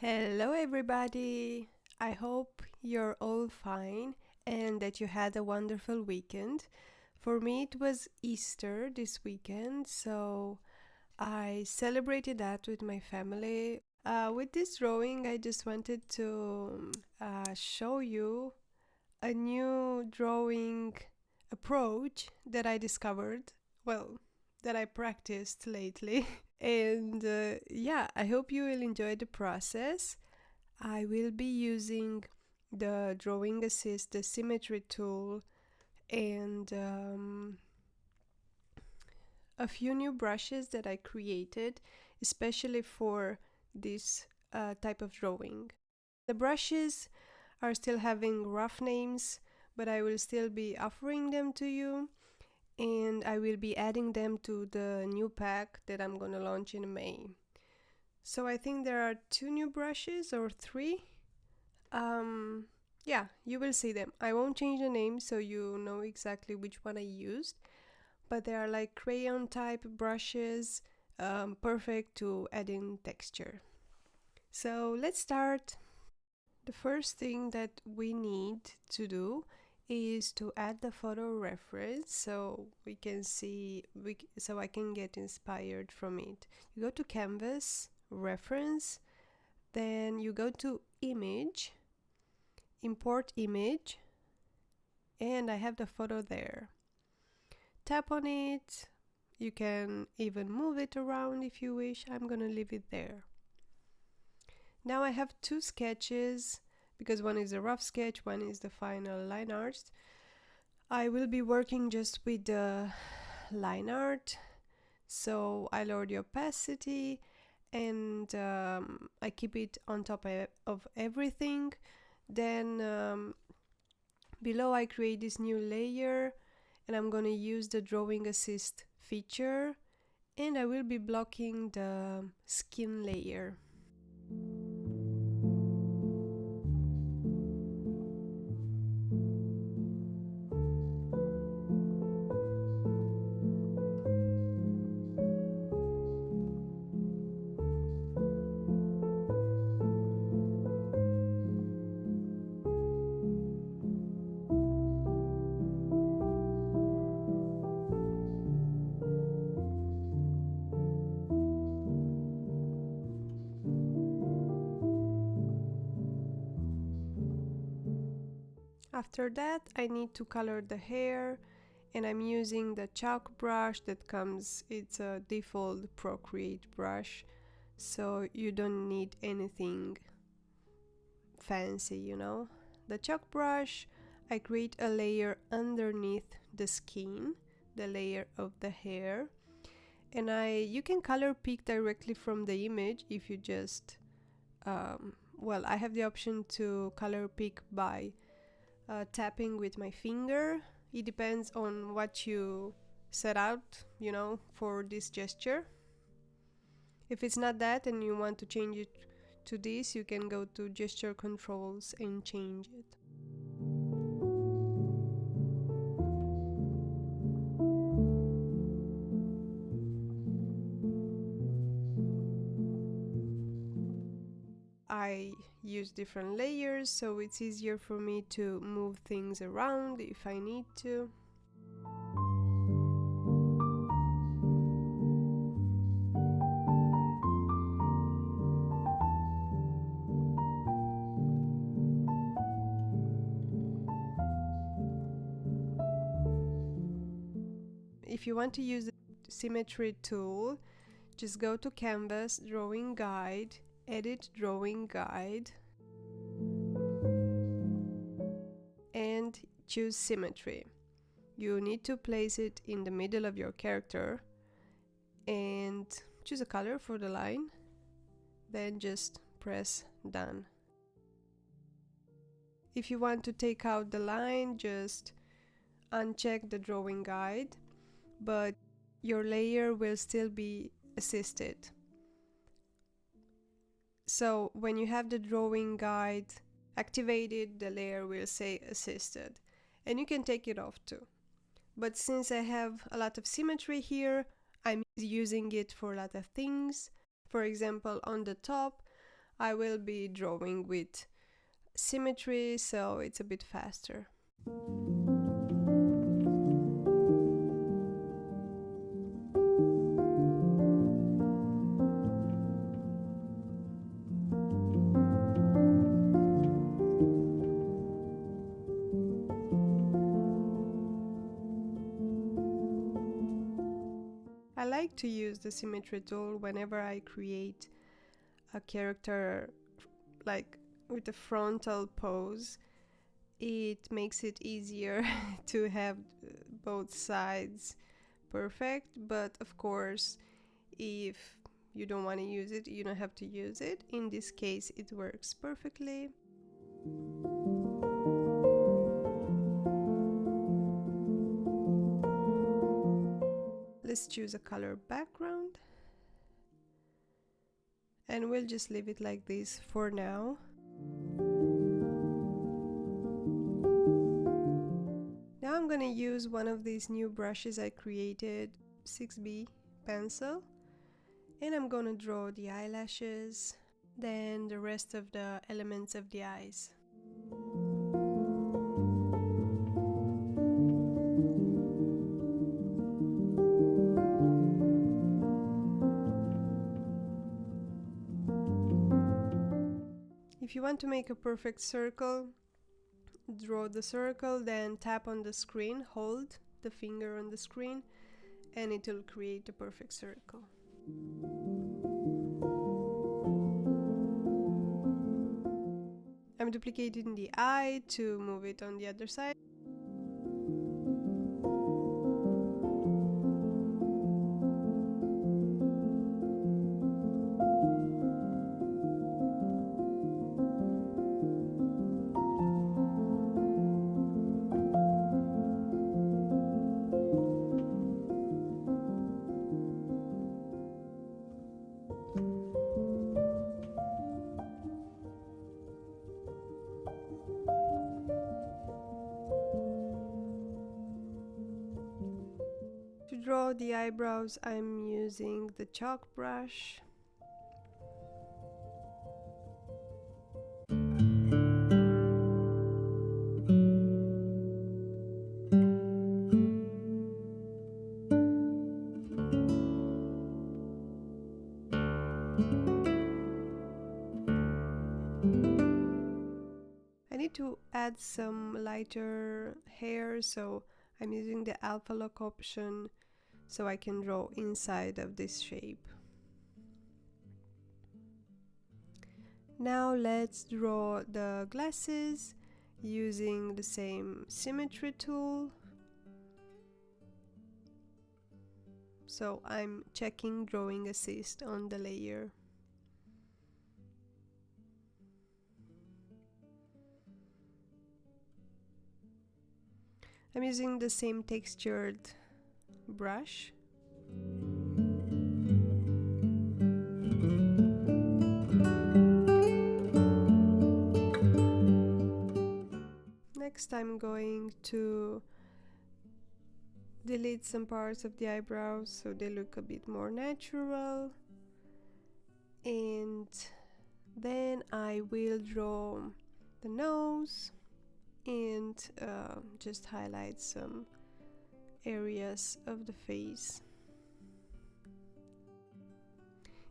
Hello, everybody. I hope you're all fine and that you had a wonderful weekend. For me, it was Easter this weekend, so I celebrated that with my family. With this drawing, I just wanted to show you a new drawing approach that I discovered, well, that I practiced lately. And yeah, I hope you will enjoy the process. I will be using the drawing assist, the symmetry tool, and a few new brushes that I created, especially for this type of drawing. The brushes are still having rough names, but I will still be offering them to you, and I will be adding them to the new pack that I'm gonna launch in May. So I think there are two new brushes or three. Um, yeah, you will see them. I won't change the name so you know exactly which one I used, but they are like crayon type brushes, perfect to add in texture. So let's start. The first thing that we need to do is to add the photo reference so we can see so I can get inspired from it. You go to Canvas, Reference, then you go to Image, Import Image, and I have the photo there. Tap on it. You can even move it around if you wish. I'm gonna leave it there. Now I have two sketches because one is a rough sketch, one is the final line art. I will be working just with the line art, so I lower the opacity and I keep it on top of everything. Then below I create this new layer and I'm gonna use the drawing assist feature, and I will be blocking the skin layer. After that, I need to color the hair, and I'm using the chalk brush that comes, it's a default Procreate brush, so you don't need anything fancy, you know. The chalk brush, I create a layer underneath the skin, the layer of the hair, and you can color pick directly from the image if you just well, I have the option to color pick by tapping with my finger. It depends on what you set out, you know, for this gesture. If it's not that and you want to change it to this, you can go to gesture controls and change it. I use different layers so it's easier for me to move things around if I need to. If you want to use the symmetry tool, just go to Canvas, Drawing Guide, Edit Drawing Guide, and choose Symmetry. You need to place it in the middle of your character and choose a color for the line, then just press Done. If you want to take out the line, just uncheck the drawing guide, but your layer will still be assisted. So when you have the drawing guide activated, the layer will say assisted, and you can take it off too. But since I have a lot of symmetry here, I'm using it for a lot of things. For example, on the top, I will be drawing with symmetry, so it's a bit faster. I like to use the symmetry tool whenever I create a character like with a frontal pose. It makes it easier to have both sides perfect, but of course if you don't want to use it, you don't have to use it. In this case it works perfectly. Let's choose a color background and we'll just leave it like this for now. Now I'm gonna use one of these new brushes I created, 6B pencil, and I'm gonna draw the eyelashes, then the rest of the elements of the eyes. If you want to make a perfect circle, draw the circle, then tap on the screen, hold the finger on the screen, and it will create a perfect circle. I'm duplicating the eye to move it on the other side. To draw the eyebrows, I'm using the chalk brush. I need to add some lighter hair, so I'm using the alpha lock option so I can draw inside of this shape. Now let's draw the glasses using the same symmetry tool. So I'm checking drawing assist on the layer. I'm using the same textured brush. Next I'm going to delete some parts of the eyebrows so they look a bit more natural, and then I will draw the nose and just highlight some areas of the face.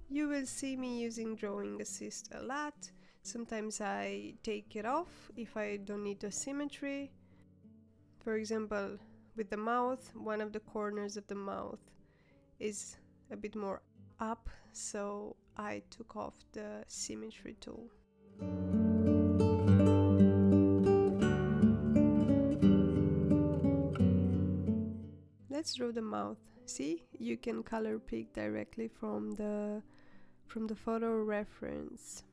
You will see me using drawing assist a lot. Sometimes I take it off if I don't need the symmetry. For example, with the mouth, one of the corners of the mouth is a bit more up, so I took off the symmetry tool. Let's draw the mouth. See, you can color pick directly from the photo reference.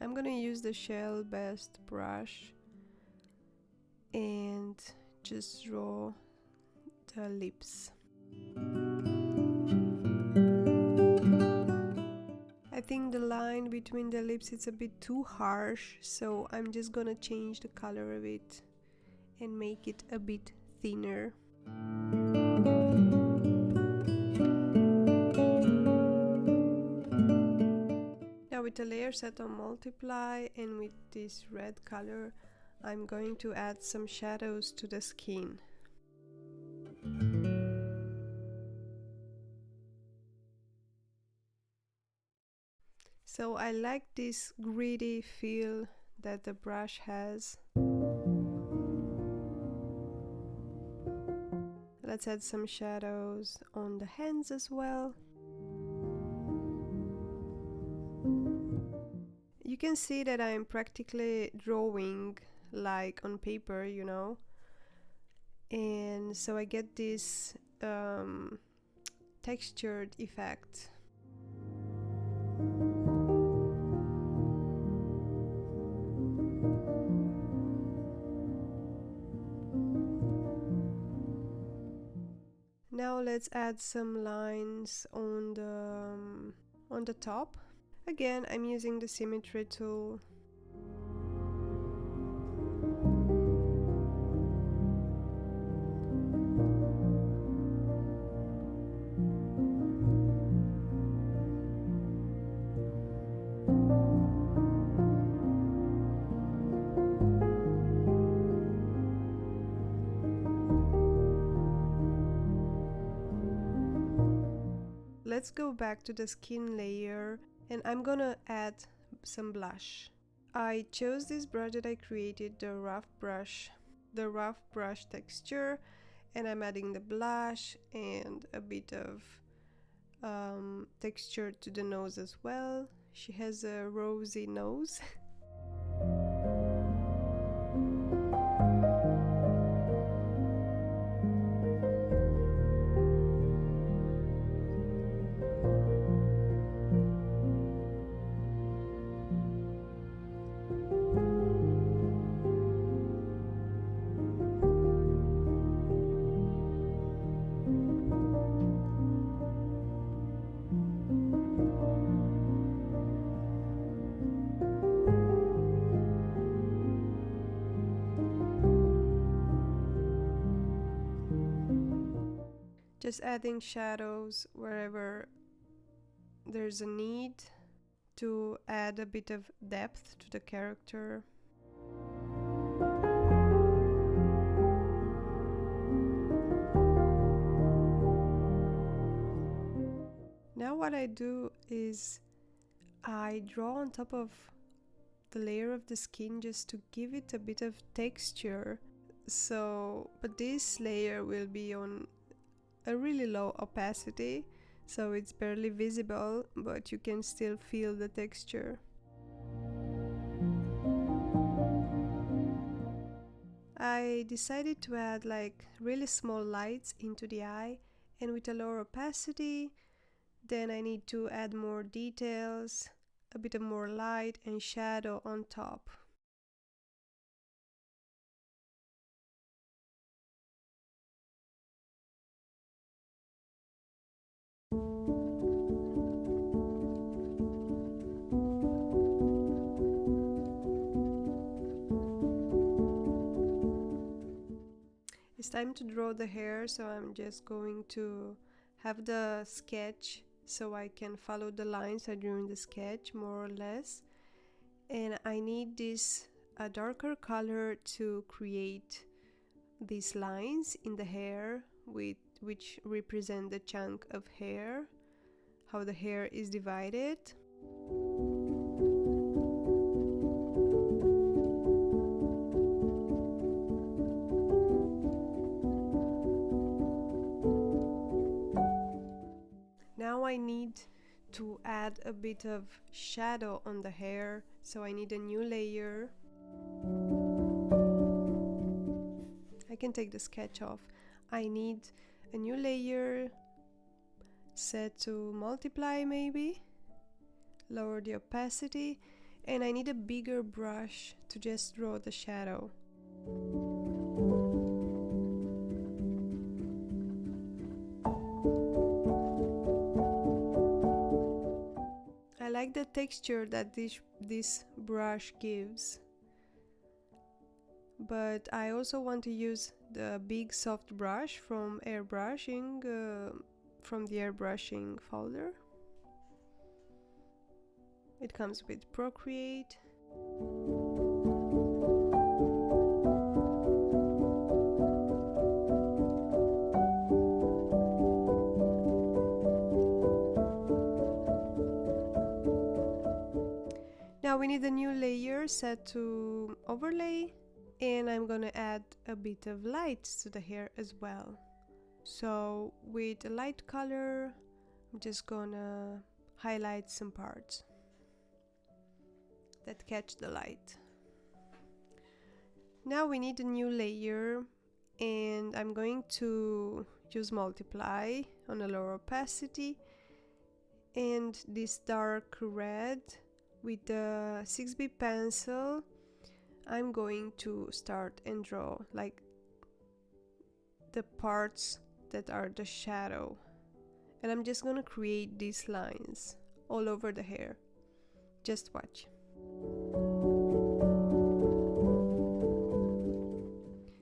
I'm gonna use the Shell Best brush and just draw the lips. I think the line between the lips is a bit too harsh, so I'm just gonna change the color of it and make it a bit thinner. Now with the layer layer set on multiply, and with this red color I'm going to add some shadows to the skin. So I like this gritty feel that the brush has. Let's add some shadows on the hands as well. You can see that I'm practically drawing like on paper, you know, and so I get this textured effect. Now let's add some lines on the top. Again, I'm using the symmetry tool. Let's go back to the skin layer, and I'm gonna add some blush. I chose this brush that I created, the rough brush texture, and I'm adding the blush and a bit of texture to the nose as well. She has a rosy nose. Just adding shadows wherever there's a need to add a bit of depth to the character. Now what I do is I draw on top of the layer of the skin just to give it a bit of texture. But this layer will be on a really low opacity, so it's barely visible, but you can still feel the texture. I decided to add like really small lights into the eye, and with a lower opacity, then I need to add more details, a bit of more light and shadow on top. It's time to draw the hair, so I'm just going to have the sketch so I can follow the lines I drew in the sketch more or less. And I need this a darker color to create these lines in the hair which represent the chunk of hair, how the hair is divided. Now I need to add a bit of shadow on the hair, so I need a new layer. I can take the sketch off. I need a new layer, set to multiply maybe, lower the opacity, and I need a bigger brush to just draw the shadow. I like the texture that this brush gives, but I also want to use the big soft brush from airbrushing, from the airbrushing folder. It comes with Procreate. Now we need a new layer set to overlay, and I'm gonna add a bit of light to the hair as well. So with a light color, I'm just gonna highlight some parts that catch the light. Now we need a new layer, and I'm going to use multiply on a lower opacity, and this dark red with the 6B pencil I'm going to start and draw like the parts that are the shadow, and I'm just gonna create these lines all over the hair. Just watch.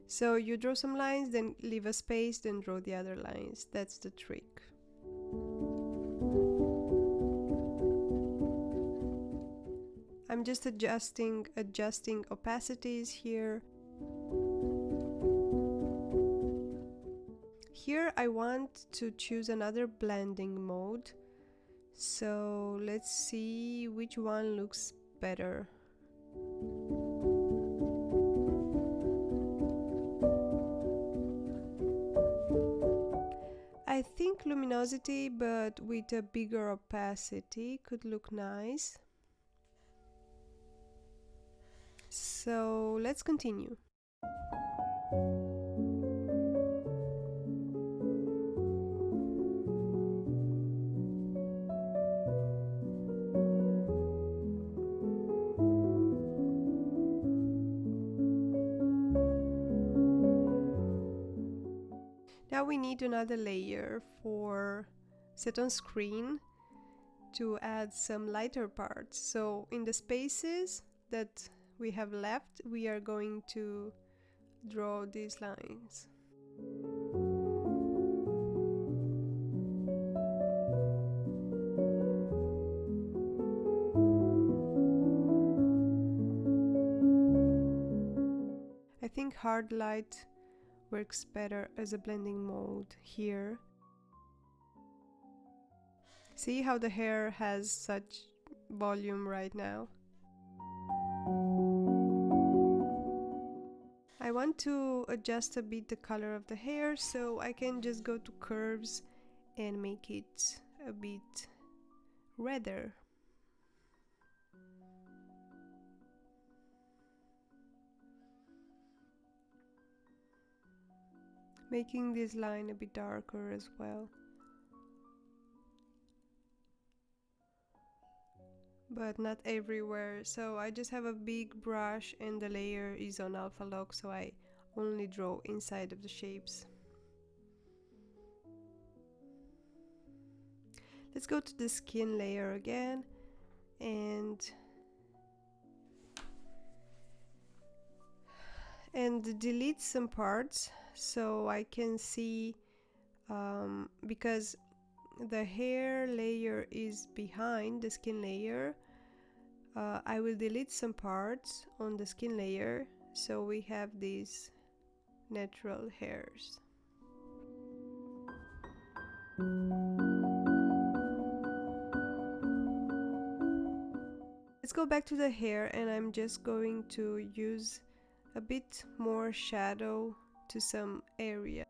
So you draw some lines, then leave a space, then draw the other lines. That's the trick. I'm just adjusting opacities here. Here I want to choose another blending mode. So let's see which one looks better. I think luminosity, but with a bigger opacity, could look nice. So let's continue. Now we need another layer for set on screen to add some lighter parts. So in the spaces that we have left, we are going to draw these lines. I think hard light works better as a blending mode here. See how the hair has such volume right now? I want to adjust a bit the color of the hair, so I can just go to curves and make it a bit redder. Making this line a bit darker as well. But not everywhere, so I just have a big brush and the layer is on alpha lock, so I only draw inside of the shapes. Let's go to the skin layer again and delete some parts so I can see, because the hair layer is behind the skin layer. I will delete some parts on the skin layer so we have these natural hairs. Let's go back to the hair, and I'm just going to use a bit more shadow to some area.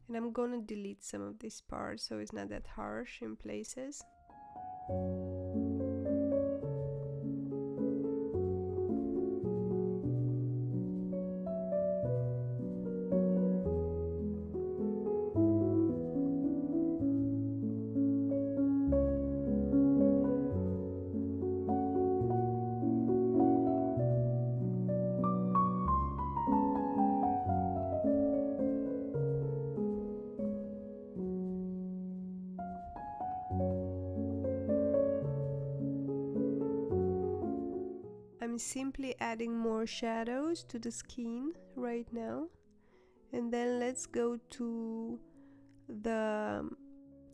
And I'm gonna delete some of this part so it's not that harsh in places. I'm simply adding more shadows to the skin right now. And then let's go to the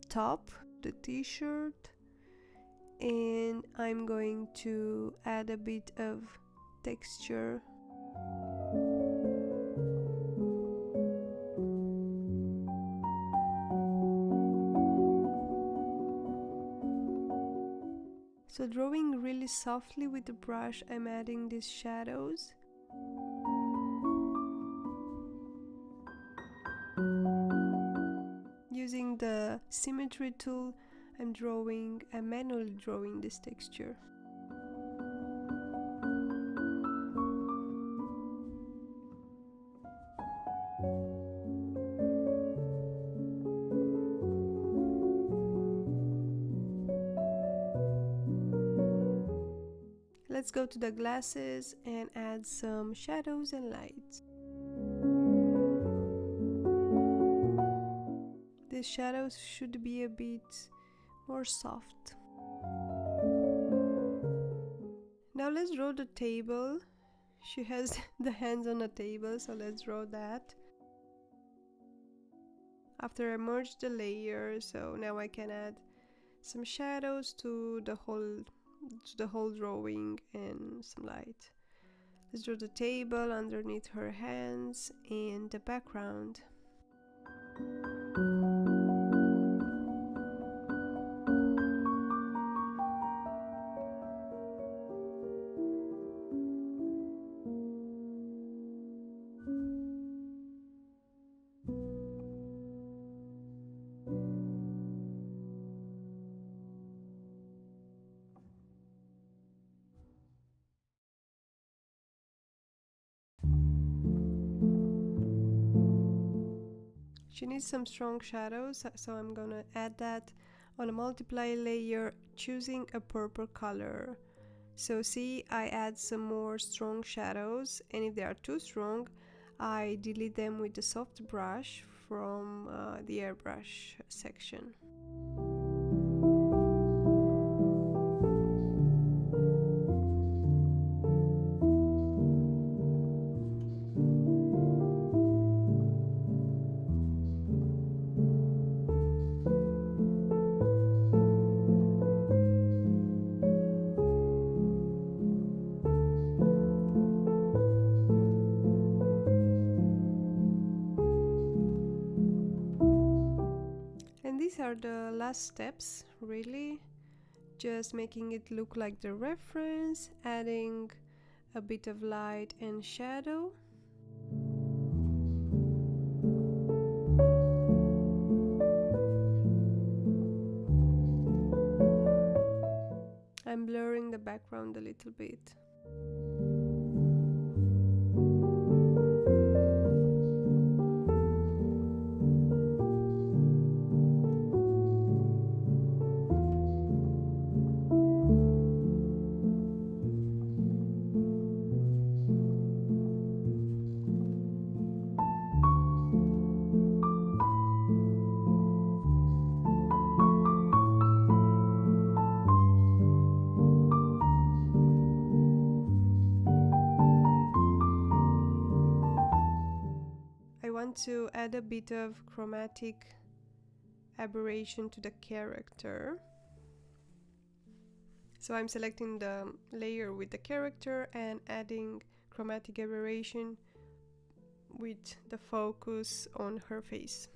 top, the t-shirt, and I'm going to add a bit of texture. So drawing really softly with the brush, I'm adding these shadows. Using the symmetry tool, I'm manually drawing this texture. Let's go to the glasses and add some shadows and lights. These shadows should be a bit more soft. Now let's draw the table. She has the hands on a table, so let's draw that. After I merge the layers, so now I can add some shadows to the whole drawing and some light. Let's draw the table underneath her hands and the background. She needs some strong shadows, so I'm gonna add that on a multiply layer, choosing a purple color. So see, I add some more strong shadows, and if they are too strong, I delete them with the soft brush from the airbrush section. These are the last steps, really, just making it look like the reference, adding a bit of light and shadow. I'm blurring the background a little bit. I want to add a bit of chromatic aberration to the character. So I'm selecting the layer with the character and adding chromatic aberration with the focus on her face.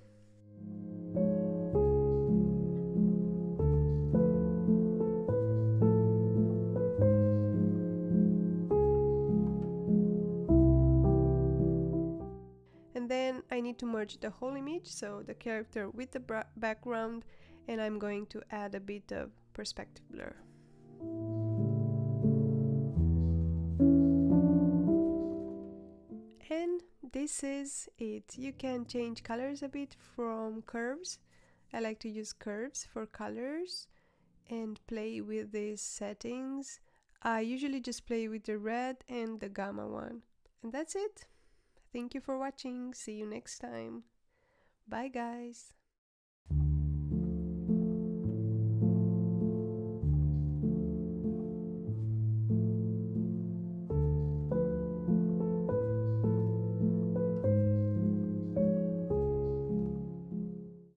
And then I need to merge the whole image, so the character with the background, and I'm going to add a bit of perspective blur. And this is it. You can change colors a bit from curves. I like to use curves for colors and play with these settings. I usually just play with the red and the gamma one. And that's it. Thank you for watching. See you next time. Bye guys.